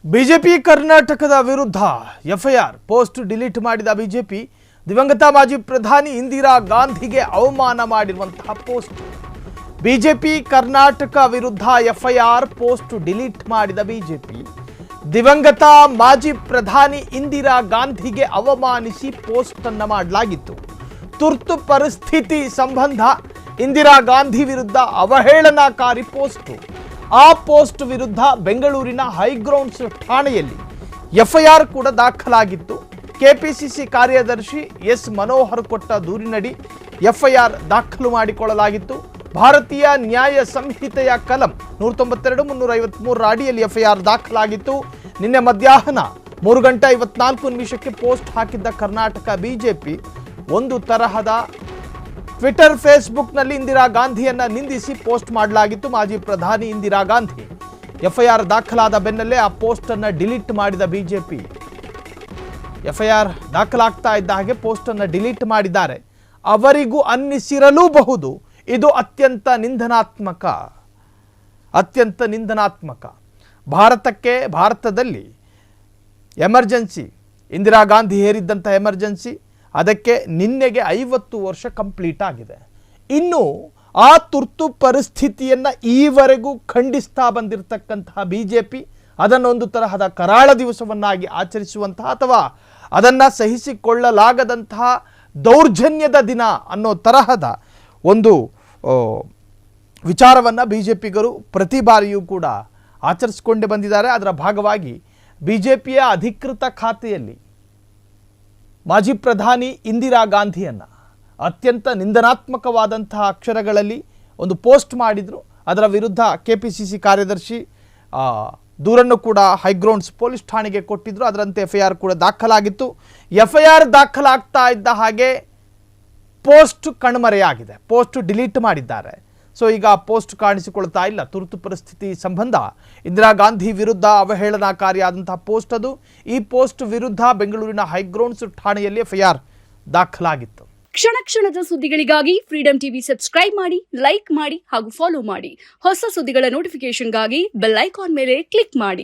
BJP ಕರ್ನಾಟಕದ ವಿರುದ್ಧ FIR post delete ಮಾಡಿದ ಬಿಜೆಪಿ ದಿವಂಗತ ಮಾಜಿ ಪ್ರಧಾನಿ ಇಂದಿರಾ ಗಾಂಧಿಗೆ ಅವಮಾನ ಮಾಡಿರುವಂತಹ ಪೋಸ್ಟ್. ಬಿಜೆಪಿ ಕರ್ನಾಟಕ ವಿರುದ್ಧ ಎಫ್ಐಆರ್ ಪೋಸ್ಟ್ ಡಿಲೀಟ್ ಮಾಡಿದ ಬಿಜೆಪಿ ದಿವಂಗತ ಮಾಜಿ ಪ್ರಧಾನಿ ಇಂದಿರಾ ಗಾಂಧಿಗೆ ಅವಮಾನಿಸಿ ಪೋಸ್ಟ್ ಅನ್ನು ಮಾಡಲಾಗಿತ್ತು. ತುರ್ತು ಪರಿಸ್ಥಿತಿ ಸಂಬಂಧ ಇಂದಿರಾ ಗಾಂಧಿ ವಿರುದ್ಧ ಅವಹೇಳನಕಾರಿ ಪೋಸ್ಟ್. ಆ ಪೋಸ್ಟ್ ವಿರುದ್ಧ ಬೆಂಗಳೂರಿನ ಹೈಗ್ರೌಂಡ್ಸ್ ಠಾಣೆಯಲ್ಲಿ ಎಫ್ಐಆರ್ ಕೂಡ ದಾಖಲಾಗಿತ್ತು. ಕೆಪಿಸಿಸಿ ಕಾರ್ಯದರ್ಶಿ ಎಸ್ ಮನೋಹರ್ ಕೊಟ್ಟ ದೂರಿನಡಿ ಎಫ್ಐಆರ್ ದಾಖಲು ಮಾಡಿಕೊಳ್ಳಲಾಗಿತ್ತು. ಭಾರತೀಯ ನ್ಯಾಯ ಸಂಹಿತೆಯ ಕಲಂ 192, 353 ಅಡಿಯಲ್ಲಿ ಎಫ್ಐಆರ್ ದಾಖಲಾಗಿತ್ತು. ನಿನ್ನೆ ಮಧ್ಯಾಹ್ನ 3:54 ಪೋಸ್ಟ್ ಹಾಕಿದ್ದ ಕರ್ನಾಟಕ ಬಿಜೆಪಿ ಒಂದು ತರಹದ ಟ್ವಿಟರ್ ಫೇಸ್ಬುಕ್ನಲ್ಲಿ ಇಂದಿರಾ ಗಾಂಧಿಯನ್ನ ನಿಂದಿಸಿ ಪೋಸ್ಟ್ ಮಾಡಲಾಗಿತ್ತು. ಮಾಜಿ ಪ್ರಧಾನಿ ಇಂದಿರಾ ಗಾಂಧಿ ಎಫ್ಐಆರ್ ದಾಖಲಾದ ಬೆನ್ನಲ್ಲೇ ಆ ಪೋಸ್ಟ್ ಅನ್ನು ಡಿಲೀಟ್ ಮಾಡಿದ ಬಿಜೆಪಿ. ಎಫ್ಐಆರ್ ದಾಖಲಾಗ್ತಾ ಇದ್ದ ಹಾಗೆ ಪೋಸ್ಟ್ ಅನ್ನು ಡಿಲೀಟ್ ಮಾಡಿದ್ದಾರೆ. ಅವರಿಗೂ ಅನ್ನಿಸಿರಲೂಬಹುದು ಇದು ಅತ್ಯಂತ ನಿಂದನಾತ್ಮಕ. ಭಾರತದಲ್ಲಿ ಎಮರ್ಜೆನ್ಸಿ, ಇಂದಿರಾ ಗಾಂಧಿ ಹೇರಿದ್ದಂಥ ಎಮರ್ಜೆನ್ಸಿ, ಅದಕ್ಕೆ ನಿನ್ನೆಗೆ 50 ವರ್ಷ ಕಂಪ್ಲೀಟ್ ಆಗಿದೆ. ಇನ್ನು ಆ ತುರ್ತು ಪರಿಸ್ಥಿತಿಯನ್ನು ಈವರೆಗೂ ಖಂಡಿಸ್ತಾ ಬಂದಿರತಕ್ಕಂತಹ ಬಿಜೆಪಿ ಅದನ್ನೊಂದು ತರಹದ ಕರಾಳ ದಿವಸವನ್ನಾಗಿ ಆಚರಿಸುವಂತಹ ಅಥವಾ ಅದನ್ನು ಸಹಿಸಿಕೊಳ್ಳಲಾಗದಂತಹ ದೌರ್ಜನ್ಯದ ದಿನ ಅನ್ನೋ ತರಹದ ಒಂದು ವಿಚಾರವನ್ನು ಬಿಜೆಪಿಗರು ಪ್ರತಿ ಬಾರಿಯೂ ಕೂಡ ಆಚರಿಸಿಕೊಂಡೇ ಬಂದಿದ್ದಾರೆ. ಅದರ ಭಾಗವಾಗಿ ಬಿಜೆಪಿಯ ಅಧಿಕೃತ ಖಾತೆಯಲ್ಲಿ ಮಾಜಿ ಪ್ರಧಾನಿ ಇಂದಿರಾ ಗಾಂಧಿಯನ್ನು ಅತ್ಯಂತ ನಿಂದನಾತ್ಮಕವಾದಂತಹ ಅಕ್ಷರಗಳಲ್ಲಿ ಒಂದು ಪೋಸ್ಟ್ ಮಾಡಿದರು. ಅದರ ವಿರುದ್ಧ ಕೆಪಿಸಿಸಿ ಕಾರ್ಯದರ್ಶಿ ದೂರನ್ನು ಕೂಡ ಹೈಗ್ರೌಂಡ್ಸ್ ಪೊಲೀಸ್ ಠಾಣೆಗೆ ಕೊಟ್ಟಿದ್ದರು. ಅದರಂತೆ ಎಫ್ಐಆರ್ ಕೂಡ ದಾಖಲಾಗಿತ್ತು. ಎಫ್ಐಆರ್ ದಾಖಲಾಗ್ತಾ ಇದ್ದ ಹಾಗೆ ಪೋಸ್ಟ್ ಕಣ್ಮರೆಯಾಗಿದೆ, ಪೋಸ್ಟ್ ಡಿಲೀಟ್ ಮಾಡಿದ್ದಾರೆ. ಸೊ ಈಗ ಪೋಸ್ಟ್ ಕಾಣಿಸಿಕೊಳ್ತಾ ಇಲ್ಲ. ತುರ್ತು ಪರಿಸ್ಥಿತಿ ಸಂಬಂಧ ಇಂದಿರಾ ಗಾಂಧಿ ವಿರುದ್ಧ ಅವಹೇಳನಕಾರಿಯಾದಂತಹ ಪೋಸ್ಟ್ ಅದು. ಈ ಪೋಸ್ಟ್ ವಿರುದ್ಧ ಬೆಂಗಳೂರಿನ ಹೈಗ್ರೌಂಡ್ಸ್ ಠಾಣೆಯಲ್ಲಿ ಎಫ್ಐಆರ್ ದಾಖಲಾಗಿತ್ತು. ಕ್ಷಣ ಕ್ಷಣದ ಸುದ್ದಿಗಳಿಗಾಗಿ ಫ್ರೀಡಂ ಟಿವಿ ಸಬ್ಸ್ಕ್ರೈಬ್ ಮಾಡಿ, ಲೈಕ್ ಮಾಡಿ ಹಾಗೂ ಫಾಲೋ ಮಾಡಿ. ಹೊಸ ಸುದ್ದಿಗಳ ನೋಟಿಫಿಕೇಶನ್ಗಾಗಿ ಬೆಲ್ ಐಕಾನ್ ಮೇಲೆ ಕ್ಲಿಕ್ ಮಾಡಿ.